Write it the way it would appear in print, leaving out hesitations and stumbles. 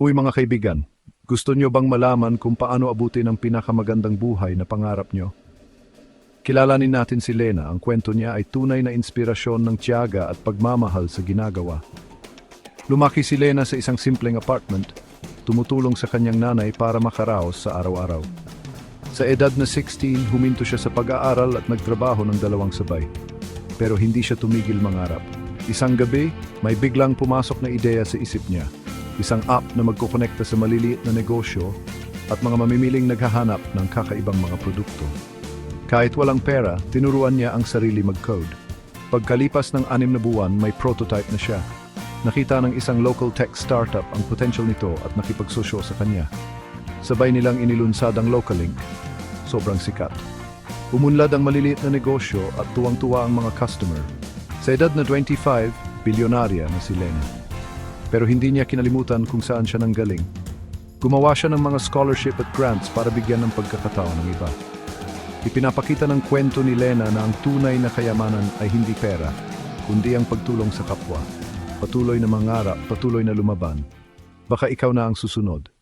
Uy mga kaibigan, gusto nyo bang malaman kung paano abutin ang pinakamagandang buhay na pangarap nyo? Kilalanin natin si Lena. Ang kwento niya ay tunay na inspirasyon ng tiyaga at pagmamahal sa ginagawa. Lumaki si Lena sa isang simpleng apartment, tumutulong sa kanyang nanay para makaraos sa araw-araw. Sa edad na 16, huminto siya sa pag-aaral at nagtrabaho ng dalawang sabay. Pero hindi siya tumigil mangarap. Isang gabi, may biglang pumasok na ideya sa isip niya. Isang app na magkukonekta sa maliliit na negosyo at mga mamimiling naghahanap ng kakaibang mga produkto. Kahit walang pera, tinuruan niya ang sarili mag-code. Pagkalipas ng 6 na buwan, may prototype na siya. Nakita ng isang local tech startup ang potential nito at nakipagsosyo sa kanya. Sabay nilang inilunsad ang Localink. Sobrang sikat. Umunlad ang maliliit na negosyo at tuwang-tuwa ang mga customer. Sa edad na 25, bilyonarya na si Lena. Pero hindi niya kinalimutan kung saan siya nanggaling. Gumawa siya ng mga scholarship at grants para bigyan ng pagkakataon ng iba. Ipinapakita ng kwento ni Lena na ang tunay na kayamanan ay hindi pera, kundi ang pagtulong sa kapwa. Patuloy na mangarap, patuloy na lumaban. Baka ikaw na ang susunod.